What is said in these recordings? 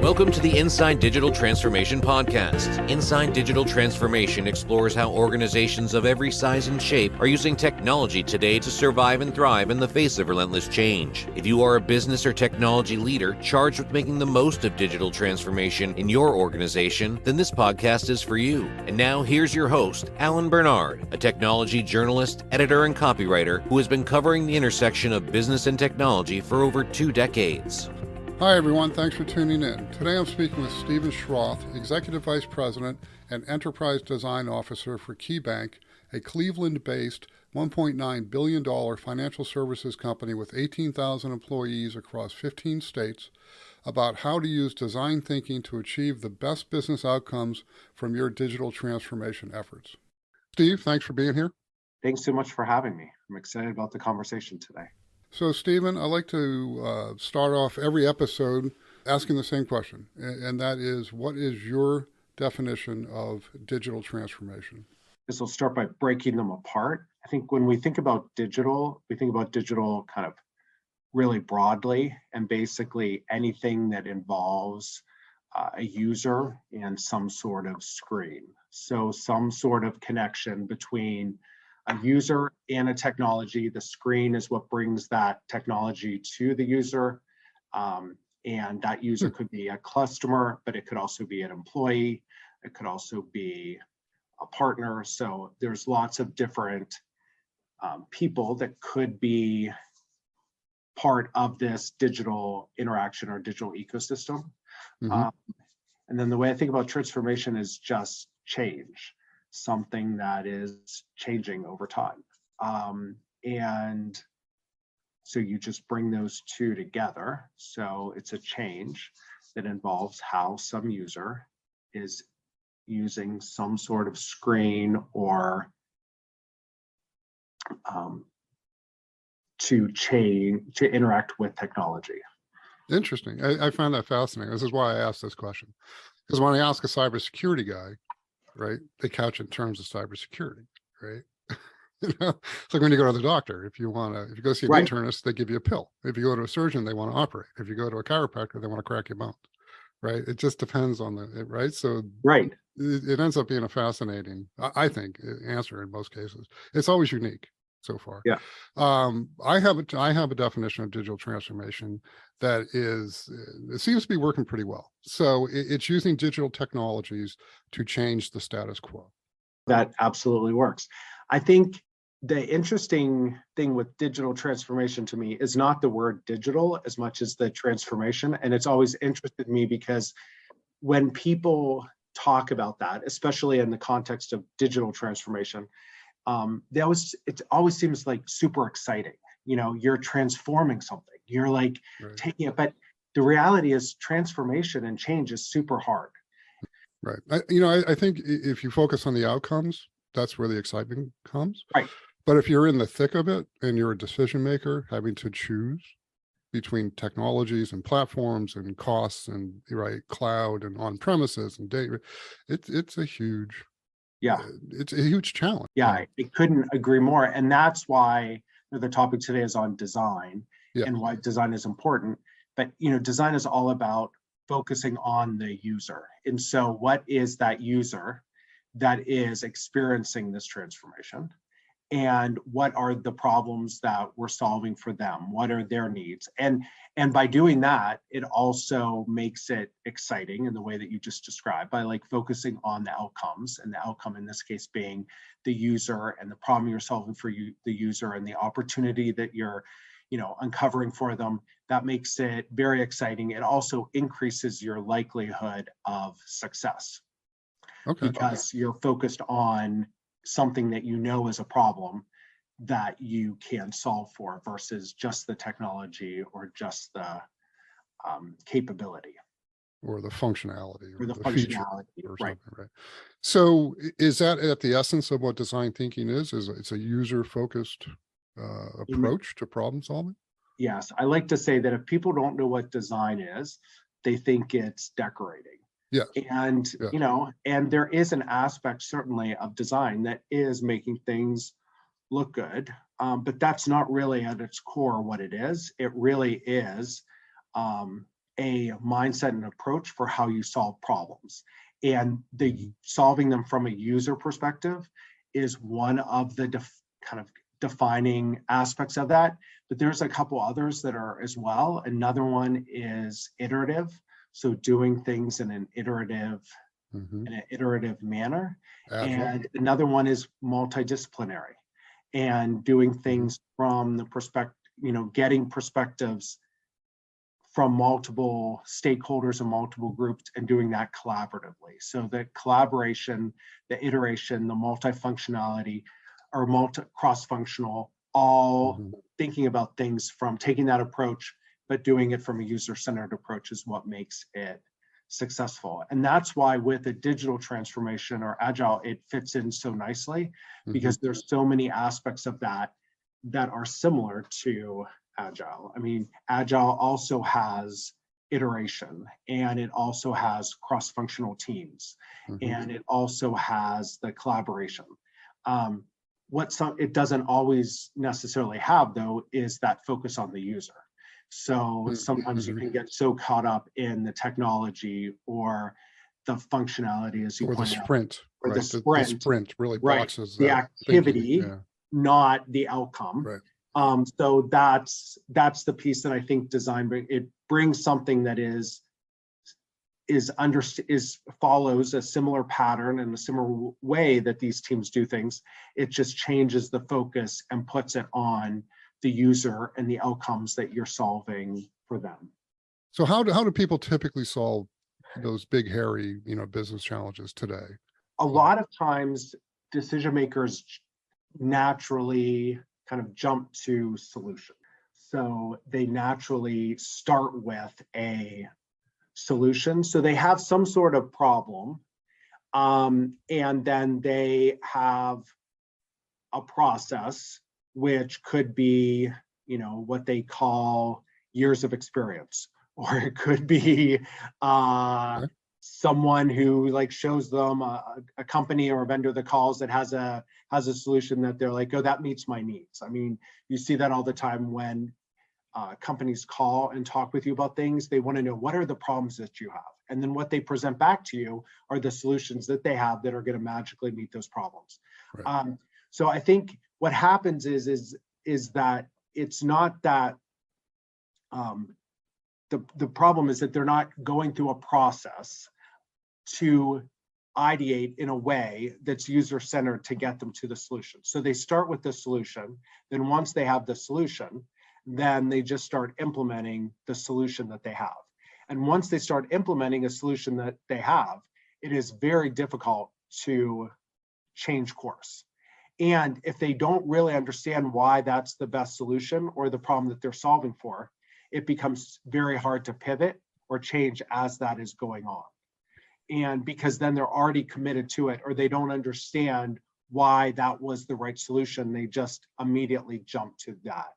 Welcome to the Inside Digital Transformation Podcast. Inside Digital Transformation explores how organizations of every size and shape are using technology today to survive and thrive in the face of relentless change. If you are a business or technology leader charged with making the most of digital transformation in your organization, then this podcast is for you. And now here's your host, Alan Bernard, a technology journalist, editor, and copywriter who has been covering the intersection of business and technology for over 2 decades. Hi everyone, thanks for tuning in. Today I'm speaking with Stephen Schroth, Executive Vice President and Enterprise Design Officer for KeyBank, a Cleveland-based $1.9 billion financial services company with 18,000 employees across 15 states, about how to use design thinking to achieve the best business outcomes from your digital transformation efforts. Steve, thanks for being here. Thanks so much for having me. I'm excited about the conversation today. So, Stephen, I like to start off every episode asking the same question, and that is, what is your definition of digital transformation? This will start by breaking them apart. I think when we think about digital, we think about digital kind of really broadly, and basically anything that involves a user and some sort of screen. So some sort of connection between a user and a technology. The screen is what brings that technology to the user. And that user could be a customer, but it could also be an employee. It could also be a partner. So there's lots of different people that could be part of this digital interaction or digital ecosystem. And then the way I think about transformation is just change. Something that is changing over time. And so you just bring those two together. So it's a change that involves how some user is using some sort of screen or to interact with technology. Interesting. I find that fascinating. This is why I asked this question. Because when I ask a cybersecurity guy, right, they couch in terms of cybersecurity, right? It's like when you go to the doctor. If you go see an internist, they give you a pill. If you go to a surgeon, they want to operate. If you go to a chiropractor, they want to crack your bones, right? It just depends on right? So it ends up being a fascinating, I think, answer in most cases. It's always unique so far. Yeah. I have a definition of digital transformation that it seems to be working pretty well. So it's using digital technologies to change the status quo. That absolutely works. I think the interesting thing with digital transformation to me is not the word digital as much as the transformation. And it's always interested me because when people talk about that, especially in the context of digital transformation, it always seems like super exciting. You know, you're transforming something. You're like taking it, but the reality is transformation and change is super hard. Right. I think if you focus on the outcomes, that's where the excitement comes. Right. But if you're in the thick of it and you're a decision maker having to choose between technologies and platforms and costs and cloud and on premises and data, it's a huge challenge. Yeah, I couldn't agree more. And that's why the topic today is on design and why design is important. But design is all about focusing on the user. And so what is that user that is experiencing this transformation? And what are the problems that we're solving for them? What are their needs? And by doing that, it also makes it exciting in the way that you just described, by like focusing on the outcomes, and the outcome in this case being the user and the problem you're solving for the user and the opportunity that you're uncovering for them. That makes it very exciting. It also increases your likelihood of success because you're focused on something that is a problem that you can solve for versus just the technology or just the capability. Or the functionality. Or the feature functionality, or something, right? So is that at the essence of what design thinking is? It's a user-focused approach to problem solving? Yes, I like to say that if people don't know what design is, they think it's decorating. Yeah. And, and there is an aspect certainly of design that is making things look good, but that's not really at its core what it is. It really is a mindset and approach for how you solve problems. And the solving them from a user perspective is one of the kind of defining aspects of that. But there's a couple others that are as well. Another one is iterative. So doing things in an iterative manner. Agile. And another one is multidisciplinary and doing things from the perspective, getting perspectives from multiple stakeholders and multiple groups and doing that collaboratively. So the collaboration, the iteration, the multifunctionality or cross-functional, all thinking about things from taking that approach, but doing it from a user-centered approach is what makes it successful. And that's why with a digital transformation or agile, it fits in so nicely because there's so many aspects of that that are similar to agile. I mean, agile also has iteration and it also has cross-functional teams and it also has the collaboration. It doesn't always necessarily have though is that focus on the user. So sometimes you can get so caught up in the technology or the functionality, as you Or the point out, sprint, or right? the sprint, really right? boxes The that activity, thinking, not the outcome. right. So that's the piece that I think it brings something that follows a similar pattern and a similar way that these teams do things. It just changes the focus and puts it on the user and the outcomes that you're solving for them. So how do people typically solve those big, hairy, business challenges today? A lot of times decision makers naturally kind of jump to solution. So they naturally start with a solution. So they have some sort of problem, and then they have a process, which could be, what they call years of experience, or it could be someone who shows them a company or a vendor that calls that has a solution that they're like, oh, that meets my needs. I mean, you see that all the time when companies call and talk with you about things. They want to know what are the problems that you have, and then what they present back to you are the solutions that they have that are going to magically meet those problems. Right. So I think what happens is that it's not that the problem is that they're not going through a process to ideate in a way that's user-centered to get them to the solution. So they start with the solution, then once they have the solution, then they just start implementing the solution that they have. And once they start implementing a solution that they have, it is very difficult to change course. And if they don't really understand why that's the best solution or the problem that they're solving for, it becomes very hard to pivot or change as that is going on. And because then they're already committed to it, or they don't understand why that was the right solution, they just immediately jump to that.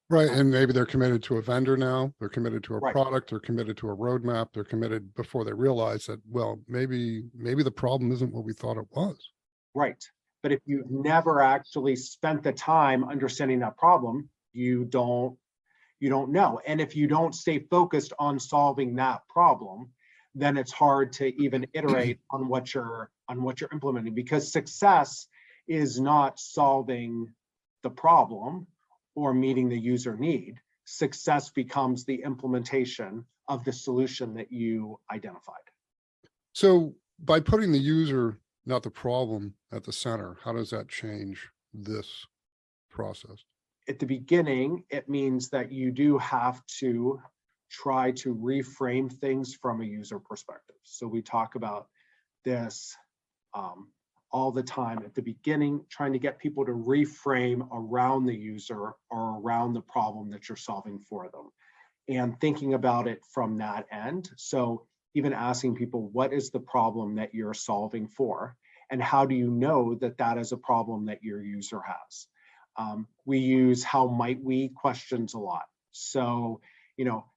Right, and maybe they're committed to a vendor now, they're committed to a Right. product, they're committed to a roadmap, they're committed before they realize that, well, maybe the problem isn't what we thought it was. Right, but if you've never actually spent the time understanding that problem, you don't know. And if you don't stay focused on solving that problem, then it's hard to even iterate on what you're implementing, because success is not solving the problem or meeting the user need. Success becomes the implementation of the solution that you identified. So by putting the user, not the problem, at the center, how does that change this process? At the beginning, it means that you do have to try to reframe things from a user perspective. So we talk about this all the time at the beginning, trying to get people to reframe around the user or around the problem that you're solving for them, and thinking about it from that end. So even asking people, what is the problem that you're solving for? And how do you know that that is a problem that your user has? We use how might we questions a lot. So,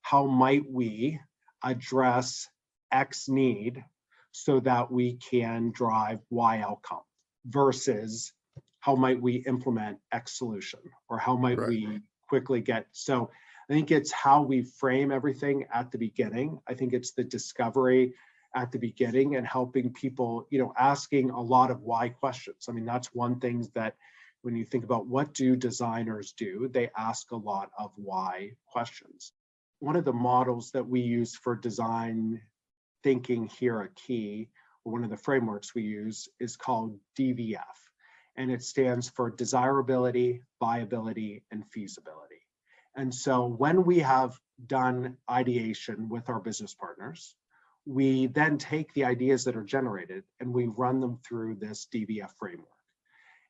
how might we address X need so that we can drive Y outcome, versus how might we implement X solution, or how might we quickly get. So I think it's how we frame everything at the beginning. I think it's the discovery at the beginning and helping people, asking a lot of why questions. I mean, that's one thing that when you think about what do designers do, they ask a lot of why questions. One of the models that we use for design thinking here at Key, or one of the frameworks we use, is called DVF. And it stands for desirability, viability, and feasibility. And so when we have done ideation with our business partners, we then take the ideas that are generated and we run them through this DVF framework.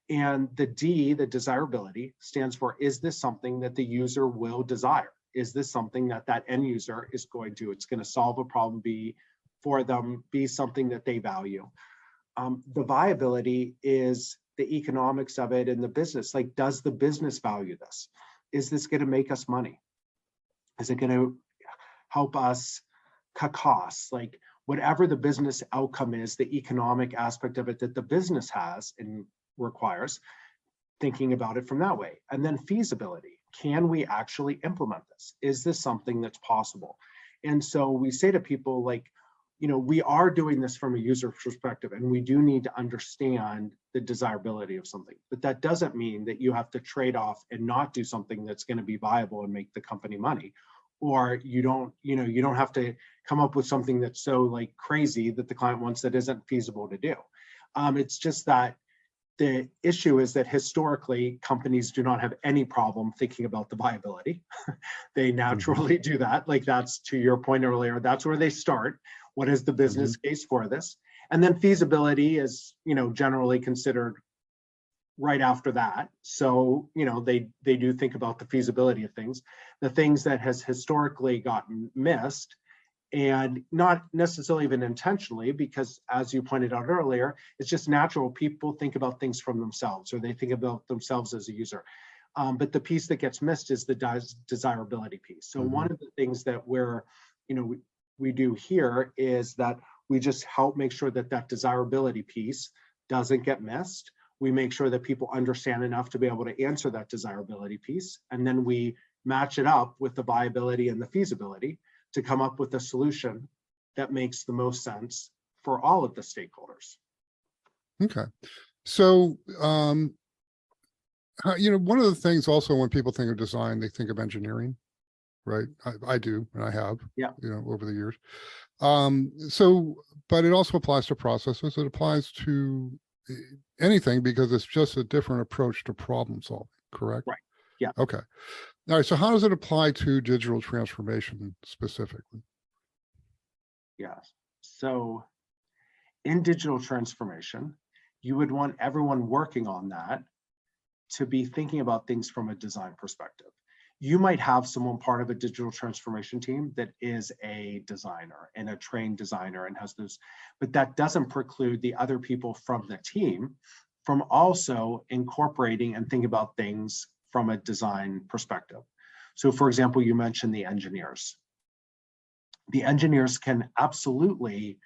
And the D, the desirability, stands for, is this something that the user will desire? Is this something that that end user is going to, it's going to solve a problem, be for them, be something that they value? The viability is the economics of it and the business. Like, does the business value this? Is this going to make us money? Is it going to help us cut costs? Like, whatever the business outcome is, the economic aspect of it that the business has and requires, thinking about it from that way. And then feasibility. Can we actually implement this? Is this something that's possible? And so we say to people, like, we are doing this from a user perspective, and we do need to understand the desirability of something. But that doesn't mean that you have to trade off and not do something that's going to be viable and make the company money. Or you don't have to come up with something that's so like crazy that the client wants that isn't feasible to do. It's just that the issue is that historically companies do not have any problem thinking about the viability. They naturally do that. Like, that's, to your point earlier, that's where they start. What is the business case for this? And then feasibility is, generally considered right after that. So, they do think about the feasibility of things. The things that has historically gotten missed, and not necessarily even intentionally, because as you pointed out earlier, it's just natural. People think about things from themselves, or they think about themselves as a user. But the piece that gets missed is the desirability piece. So one of the things that we do here is that we just help make sure that that desirability piece doesn't get missed. We make sure that people understand enough to be able to answer that desirability piece. And then we match it up with the viability and the feasibility to come up with a solution that makes the most sense for all of the stakeholders. Okay. So, one of the things also when people think of design, they think of engineering, right? I do, and I have, over the years. But it also applies to processes. It applies to anything because it's just a different approach to problem solving, correct? Right. Yeah. Okay. All right. So how does it apply to digital transformation specifically? Yes. So in digital transformation, you would want everyone working on that to be thinking about things from a design perspective. You might have someone part of a digital transformation team that is a designer and a trained designer and has those, but that doesn't preclude the other people from the team from also incorporating and thinking about things from a design perspective. So for example, you mentioned the engineers. The engineers can absolutely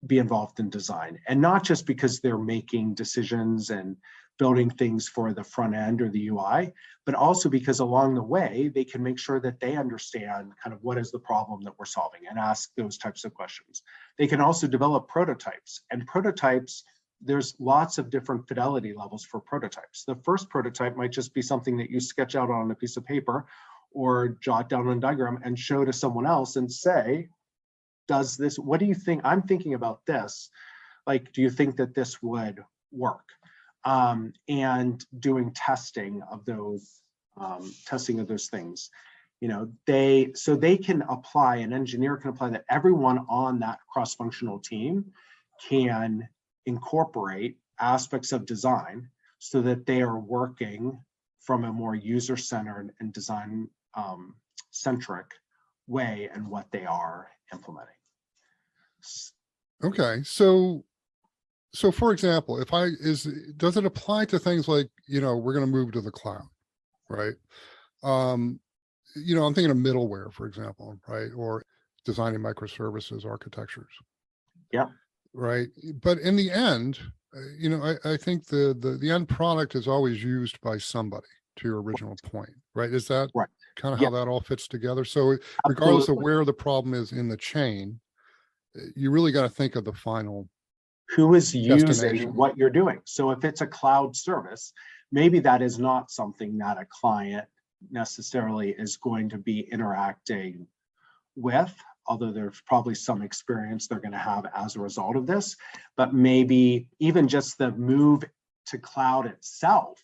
be involved in design, and not just because they're making decisions and building things for the front end or the UI, but also because along the way, they can make sure that they understand kind of what is the problem that we're solving and ask those types of questions. They can also develop prototypes, and prototypes, there's lots of different fidelity levels for prototypes. The first prototype might just be something that you sketch out on a piece of paper or jot down on a diagram and show to someone else and say, does this, what do you think? I'm thinking about this. Like, do you think that this would work? And doing testing of those things, so they can apply, an engineer can apply that. Everyone on that cross-functional team can incorporate aspects of design so that they are working from a more user-centered and design centric way in what they are implementing. Okay, so for example, does it apply to things like, we're going to move to the cloud, right? I'm thinking of middleware, for example, right? Or designing microservices architectures. Yeah. Right. But in the end, I think the end product is always used by somebody, to your original point, right? Is that right? kind of Yeah, how that all fits together? So regardless of absolutely. where the problem is in the chain, you really got to think of the final Who is using destination. what you're doing? So if it's a cloud service, maybe that is not something that a client necessarily is going to be interacting with, although there's probably some experience they're going to have as a result of this. But maybe even just the move to cloud itself,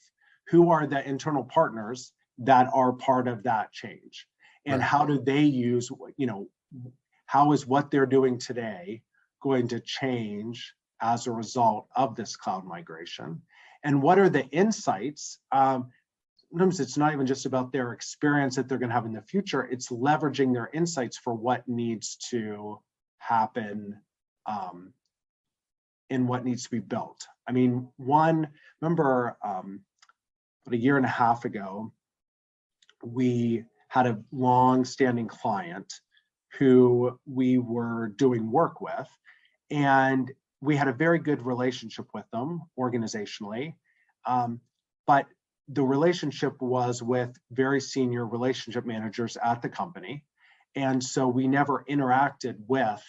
who are the internal partners that are part of that change? And Right. how do they use, how is what they're doing today going to change as a result of this cloud migration? And what are the insights? Sometimes it's not even just about their experience that they're going to have in the future, it's leveraging their insights for what needs to happen and what needs to be built. I mean, remember about a year and a half ago, we had a long-standing client who we were doing work with, and we had a very good relationship with them organizationally, but the relationship was with very senior relationship managers at the company. And so we never interacted with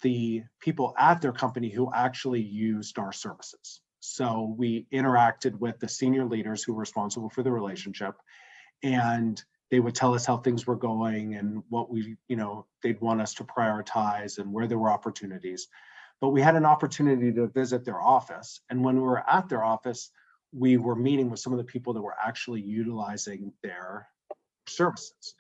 the people at their company who actually used our services. So we interacted with the senior leaders who were responsible for the relationship, and they would tell us how things were going and what they'd want us to prioritize and where there were opportunities. But we had an opportunity to visit their office. And when we were at their office, we were meeting with some of the people that were actually utilizing their services.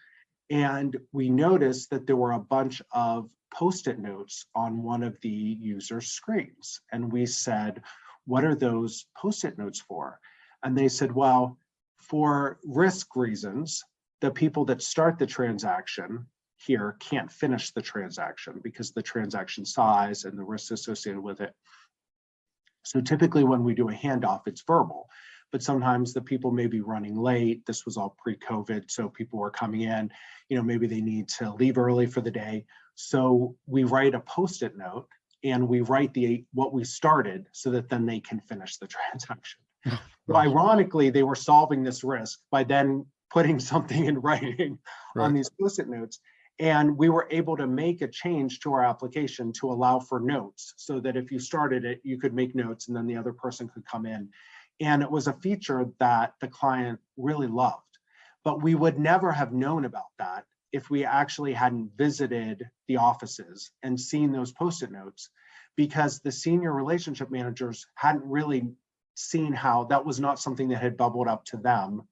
And we noticed that there were a bunch of Post-it notes on one of the users' screens. And we said, what are those Post-it notes for? And they said, well, for risk reasons, the people that start the transaction here can't finish the transaction because the transaction size and the risks associated with it. So typically when we do a handoff, it's verbal, but sometimes the people may be running late. This was all pre-COVID, so people were coming in, maybe they need to leave early for the day. So we write a Post-it note and we write what we started so that then they can finish the transaction. Oh, So ironically, they were solving this risk by then putting something in writing on these Post-it notes. And we were able to make a change to our application to allow for notes so that if you started it, you could make notes and then the other person could come in. And it was a feature that the client really loved. But we would never have known about that if we actually hadn't visited the offices and seen those Post-it notes, because the senior relationship managers hadn't really seen how that was not something that had bubbled up to them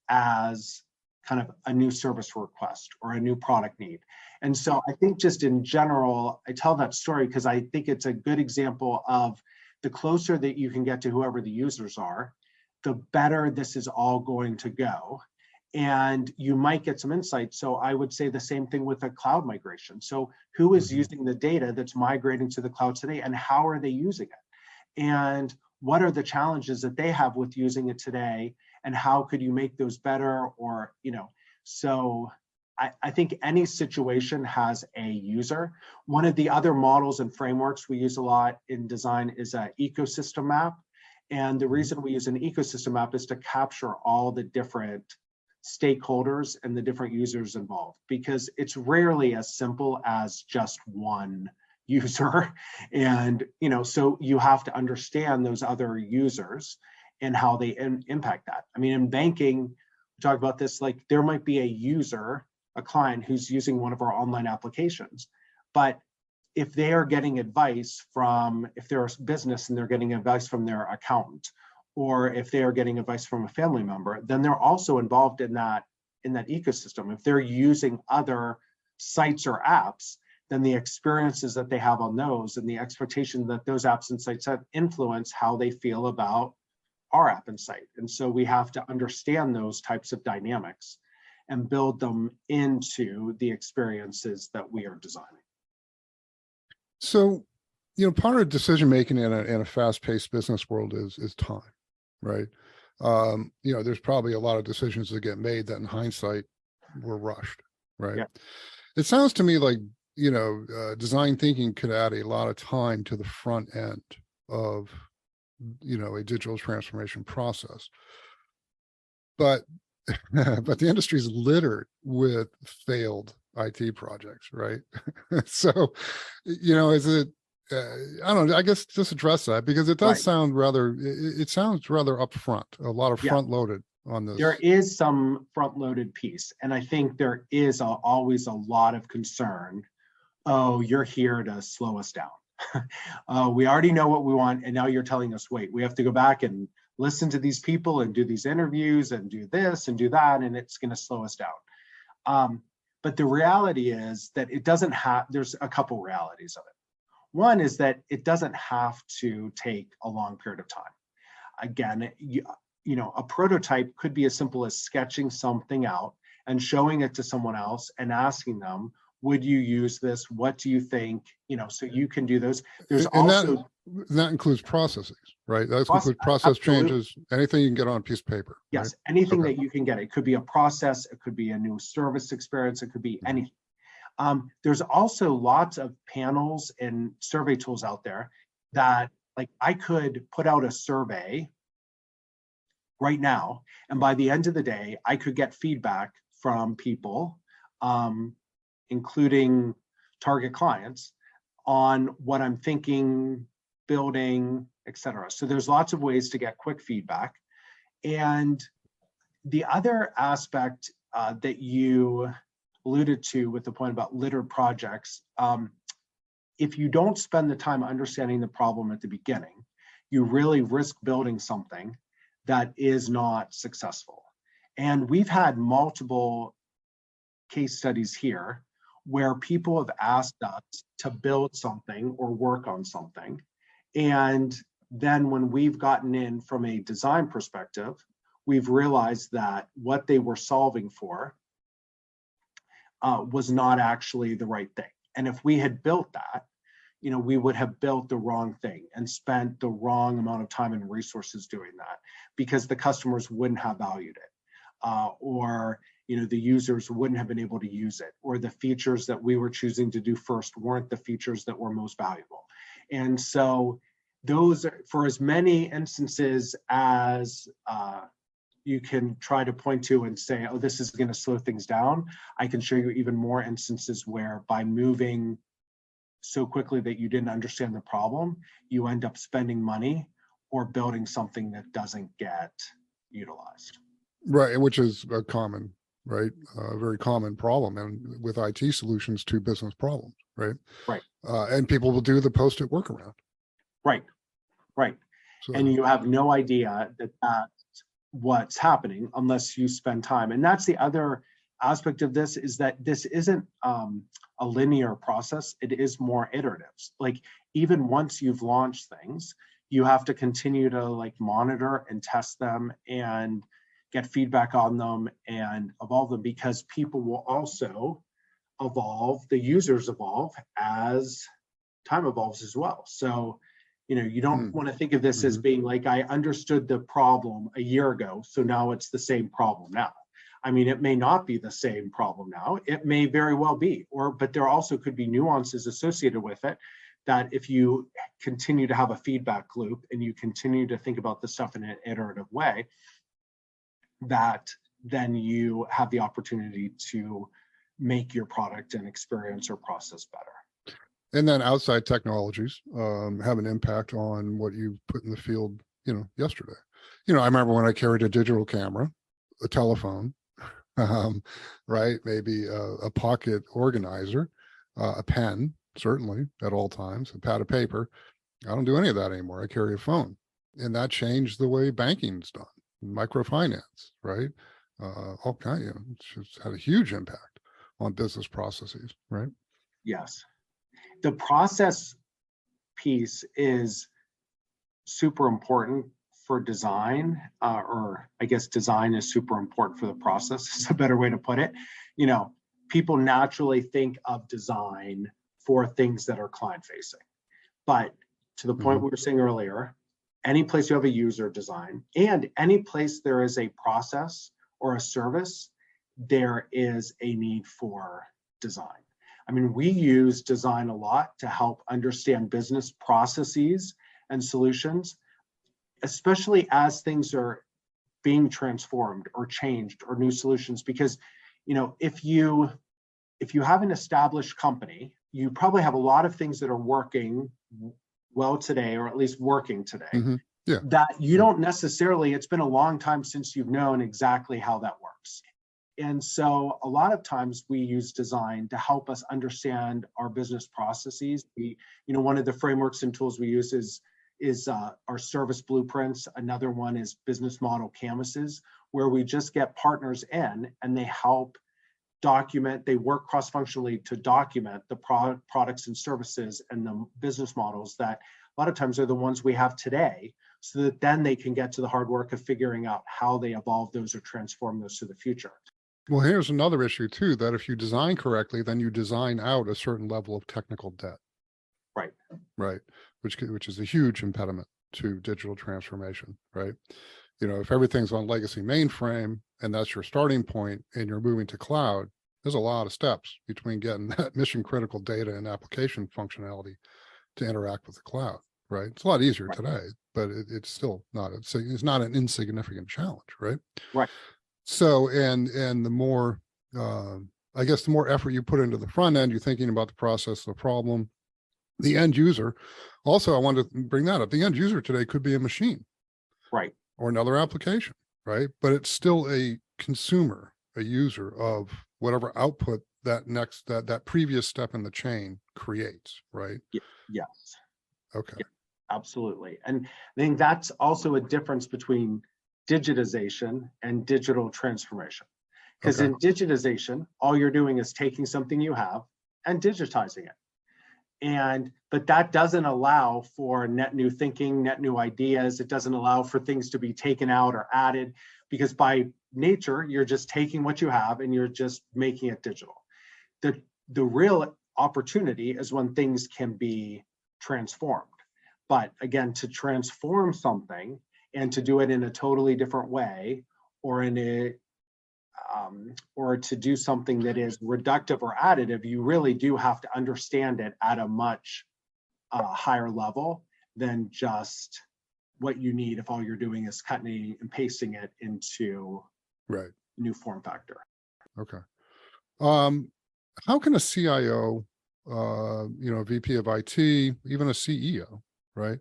as kind of a new service request or a new product need. And so I think just in general, I tell that story because I think it's a good example of the closer that you can get to whoever the users are, the better this is all going to go. And you might get some insight. So I would say the same thing with a cloud migration. So who is using the data that's migrating to the cloud today and how are they using it? And what are the challenges that they have with using it today? And how could you make those better? Or, so I think any situation has a user. One of the other models and frameworks we use a lot in design is an ecosystem map. And the reason we use an ecosystem map is to capture all the different stakeholders and the different users involved, because it's rarely as simple as just one user. And, so you have to understand those other users and how they impact that. I mean, in banking, we talk about this, like there might be a user, a client who's using one of our online applications, but if they are getting advice if they're a business and they're getting advice from their accountant, or if they are getting advice from a family member, then they're also involved in that ecosystem. If they're using other sites or apps, then the experiences that they have on those and the expectation that those apps and sites have influence how they feel about our app and site. And so we have to understand those types of dynamics and build them into the experiences that we are designing. So, part of decision-making in a fast-paced business world is time, right? There's probably a lot of decisions that get made that in hindsight were rushed, right? Yeah. It sounds to me like, design thinking could add a lot of time to the front end of, a digital transformation process. But but the industry is littered with failed IT projects, right? So, is it, I don't know, I guess just address that because it does Right. sound rather, it sounds rather upfront, a lot of Yeah. front loaded on this. There is some front-loaded piece, and I think there is always a lot of concern. Oh, you're here to slow us down. We already know what we want, and now you're telling us, wait, we have to go back and listen to these people and do these interviews and do this and do that, and it's going to slow us down. But the reality is that it doesn't have, there's a couple realities of it. One is that it doesn't have to take a long period of time. Again, a prototype could be as simple as sketching something out and showing it to someone else and asking them, would you use this? What do you think? So you can do those. There's And also that includes processes, right? That Process- includes process absolutely. changes, anything you can get on a piece of paper. Yes, right? anything Okay. that you can get. It could be a process, it could be a new service experience, it could be anything. There's also lots of panels and survey tools out there that, like, I could put out a survey right now, and by the end of the day, I could get feedback from people, including target clients, on what I'm thinking, building, etc. So there's lots of ways to get quick feedback. And the other aspect that you alluded to with the point about littered projects, if you don't spend the time understanding the problem at the beginning, you really risk building something that is not successful. And we've had multiple case studies here where people have asked us to build something or work on something. And then when we've gotten in from a design perspective, we've realized that what they were solving for was not actually the right thing. And if we had built that, we would have built the wrong thing and spent the wrong amount of time and resources doing that because the customers wouldn't have valued it, or the users wouldn't have been able to use it, or the features that we were choosing to do first weren't the features that were most valuable. And so those are, for as many instances as you can try to point to and say, oh, this is going to slow things down, I can show you even more instances where by moving so quickly that you didn't understand the problem, you end up spending money or building something that doesn't get utilized. Right, which is a common, right, very common problem, and with IT solutions to business problems, right? Right. And people will do the post-it workaround. Right. So, and you have no idea that that's what's happening unless you spend time. And that's the other aspect of this, is that this isn't a linear process. It is more iterative. Like, even once you've launched things, you have to continue to monitor and test them and get feedback on them and evolve them, because people will also evolve, the users evolve as time evolves as well. So you don't want to think of this as being like, I understood the problem a year ago, so now it's the same problem now. I mean, it may not be the same problem now. It may very well be, but there also could be nuances associated with it that if you continue to have a feedback loop and you continue to think about the stuff in an iterative way, that then you have the opportunity to make your product and experience or process better. And then outside technologies have an impact on what you put in the field, yesterday. I remember when I carried a digital camera, a telephone, right? Maybe a pocket organizer, a pen, certainly at all times, a pad of paper. I don't do any of that anymore. I carry a phone. And that changed the way banking's done, microfinance, right? All kinds, it's just had a huge impact on business processes, right? Yes. The process piece is super important for design, or I guess design is super important for the process, is a better way to put it. People naturally think of design for things that are client facing. But to the point we were saying earlier, any place you have a user design and any place there is a process or a service, there is a need for design. I mean, we use design a lot to help understand business processes and solutions, especially as things are being transformed or changed or new solutions. Because, if you have an established company, you probably have a lot of things that are working well today, or at least working today. Mhm. Yeah. That you don't necessarily, it's been a long time since you've known exactly how that works. And so a lot of times we use design to help us understand our business processes. One of the frameworks and tools we use is our service blueprints. Another one is business model canvases, where we just get partners in and they help document, they work cross-functionally to document the products and services and the business models that a lot of times are the ones we have today, so that then they can get to the hard work of figuring out how they evolve those or transform those to the future. Well, here's another issue too, that if you design correctly, then you design out a certain level of technical debt. Right. Right. Which is a huge impediment to digital transformation, right? If everything's on legacy mainframe and that's your starting point and you're moving to cloud, there's a lot of steps between getting that mission critical data and application functionality to interact with the cloud, right? It's a lot easier today, but it's still not, it's not an insignificant challenge, right? Right. So, and the more, I guess the more effort you put into the front end, you're thinking about the process, the problem, the end user. Also, I wanted to bring that up. The end user today could be a machine. Right. Or another application, right? But it's still a consumer, a user of whatever output that previous step in the chain creates, right? Yes. Okay. Yeah, absolutely. And I think that's also a difference between digitization and digital transformation. Because in digitization, all you're doing is taking something you have and digitizing it. But that doesn't allow for net new thinking, net new ideas. It doesn't allow for things to be taken out or added, because by nature, you're just taking what you have and you're just making it digital. The real opportunity is when things can be transformed. But again, to transform something and to do it in a totally different way, or or to do something that is reductive or additive, you really do have to understand it at a much higher level than just what you need if all you're doing is cutting and pasting it into new form factor. Okay. How can a CIO, VP of IT, even a CEO, right?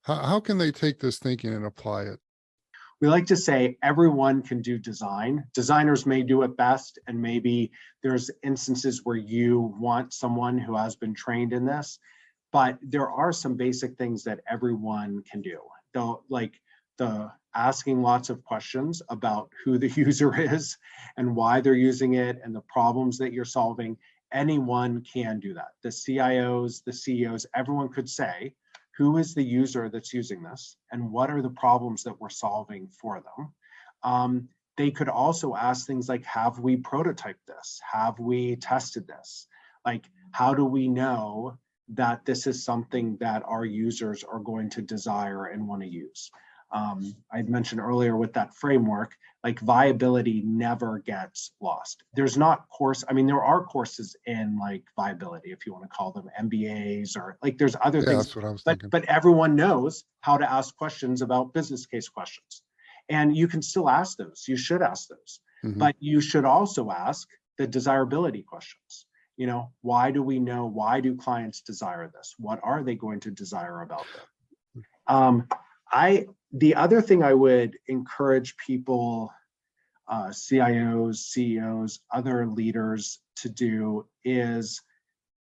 How can they take this thinking and apply it? We like to say everyone can do design. Designers may do it best, and maybe there's instances where you want someone who has been trained in this, but there are some basic things that everyone can do. Like the asking lots of questions about who the user is and why they're using it and the problems that you're solving. Anyone can do that. The CIOs, the CEOs, everyone could say, who is the user that's using this and what are the problems that we're solving for them? They could also ask things like, have we prototyped this? Have we tested this? Like, how do we know that this is something that our users are going to desire and want to use? I mentioned earlier with that framework, like viability never gets lost. There are courses in like viability, if you want to call them MBAs, or like there's other things, that's what I was thinking. But everyone knows how to ask questions about business case questions. And you can still ask those, you should ask those, but you should also ask the desirability questions. Why do we know, why do clients desire this? What are they going to desire about them? The other thing I would encourage people, CIOs, CEOs, other leaders to do is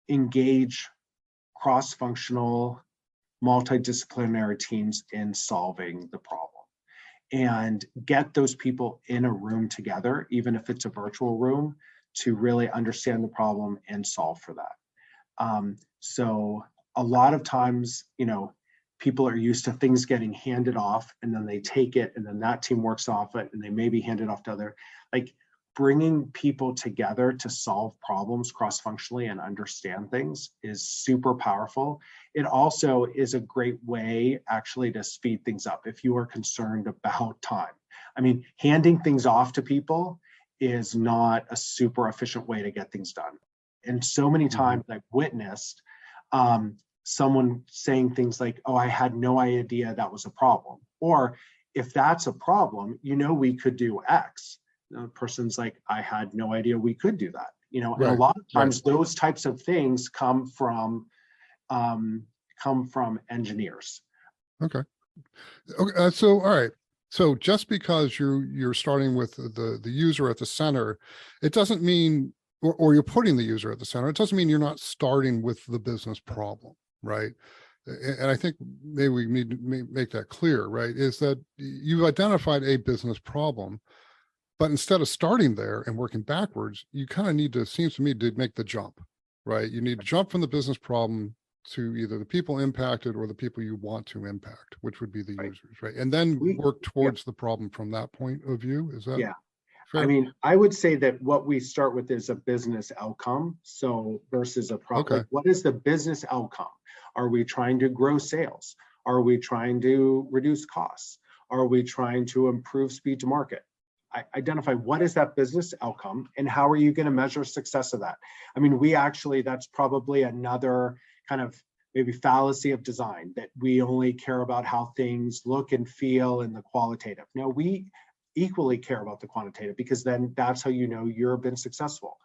engage cross-functional, multidisciplinary teams in solving the problem and get those people in a room together, even if it's a virtual room, to really understand the problem and solve for that. So a lot of times, people are used to things getting handed off and then they take it and then that team works off it and they maybe hand it off to other, like bringing people together to solve problems cross-functionally and understand things is super powerful. It also is a great way actually to speed things up if you are concerned about time. I mean, handing things off to people is not a super efficient way to get things done. And so many times I've witnessed someone saying things like, oh, I had no idea that was a problem. Or if that's a problem, we could do X. The person's like, I had no idea we could do that. And a lot of times those types of things come from engineers. Okay. So, all right. So just because you're starting with the user at the center, it doesn't mean, or you're putting the user at the center, it doesn't mean you're not starting with the business problem, right? And I think maybe we need to make that clear, right? Is that you've identified a business problem, but instead of starting there and working backwards, you kind of need to, seems to me, to make the jump, right? You need to jump from the business problem to either the people impacted or the people you want to impact, which would be the users, right? And then work towards the problem from that point of view. Is that fair? I mean, I would say that what we start with is a business outcome. So versus a problem. Okay. Like, what is the business outcome? Are we trying to grow sales? Are we trying to reduce costs? Are we trying to improve speed to market? Identify what is that business outcome and how are you going to measure success of that? I mean, that's probably another kind of maybe fallacy of design, that we only care about how things look and feel in the qualitative. No, we equally care about the quantitative, because then that's how you've been successful.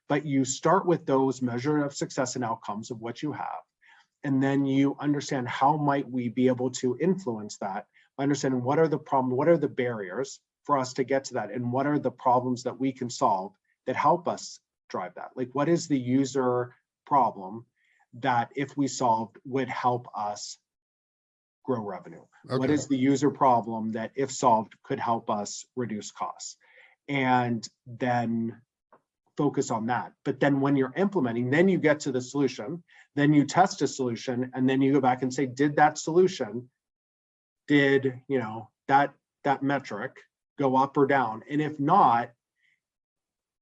But you start with those measure of success and outcomes of what you have, and then you understand how might we be able to influence that by understanding what are the problems, what are the barriers for us to get to that, and what are the problems that we can solve that help us drive that. Like, what is the user problem that if we solved would help us grow revenue? Okay. What is the user problem that if solved could help us reduce costs? And then focus on that. But then when you're implementing, then you get to the solution, then you test a solution, and then you go back and say, did that solution, that metric go up or down? And if not,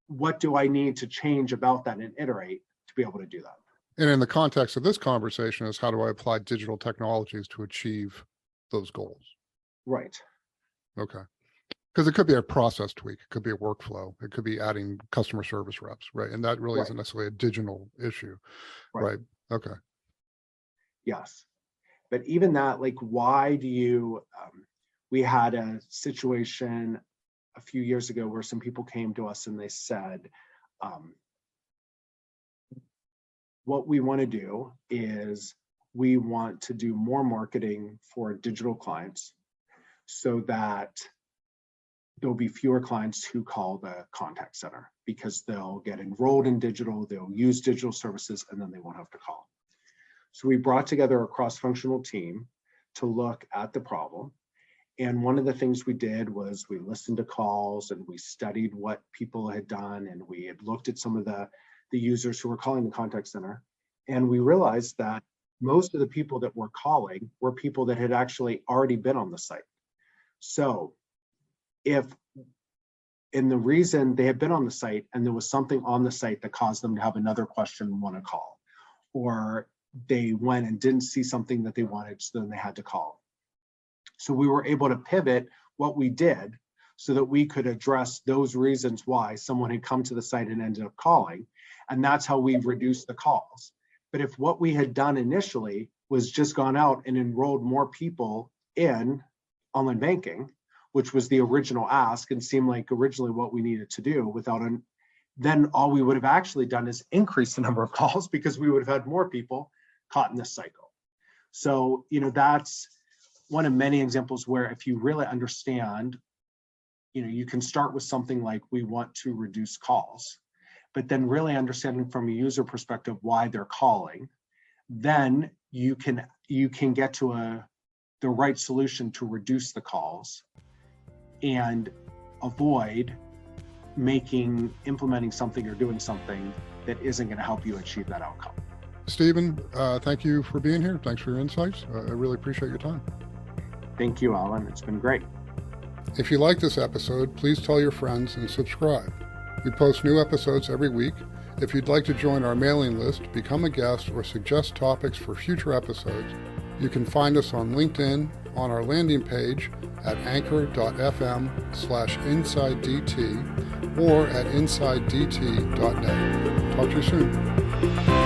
what do I need to change about that and iterate to be able to do that? And in the context of this conversation is, how do I apply digital technologies to achieve those goals? Right. Okay. Because it could be a process tweak, it could be a workflow, it could be adding customer service reps, right? And that really isn't necessarily a digital issue, right? Okay. Yes. But even that, like, why do you, we had a situation a few years ago where some people came to us and they said, what we want to do is we want to do more marketing for digital clients so that there'll be fewer clients who call the contact center, because they'll get enrolled in digital, they'll use digital services, and then they won't have to call. So we brought together a cross-functional team to look at the problem. And one of the things we did was we listened to calls and we studied what people had done, and we had looked at some of the users who were calling the contact center. And we realized that most of the people that were calling were people that had actually already been on the site. So and the reason they had been on the site and there was something on the site that caused them to have another question and want to call, or they went and didn't see something that they wanted, so then they had to call. So we were able to pivot what we did so that we could address those reasons why someone had come to the site and ended up calling. And that's how we reduced the calls. But if what we had done initially was just gone out and enrolled more people in online banking, which was the original ask and seemed like originally what we needed to do, then all we would have actually done is increase the number of calls, because we would have had more people caught in this cycle. So, that's one of many examples where if you really understand, you can start with something like, we want to reduce calls, but then really understanding from a user perspective why they're calling, then you can get to the right solution to reduce the calls and avoid implementing something or doing something that isn't going to help you achieve that outcome. Stephen, thank you for being here. Thanks for your insights. I really appreciate your time. Thank you, Alan. It's been great. If you like this episode, please tell your friends and subscribe. We post new episodes every week. If you'd like to join our mailing list, become a guest, or suggest topics for future episodes, you can find us on LinkedIn, on our landing page at anchor.fm/InsideDT, or at InsideDT.net. Talk to you soon.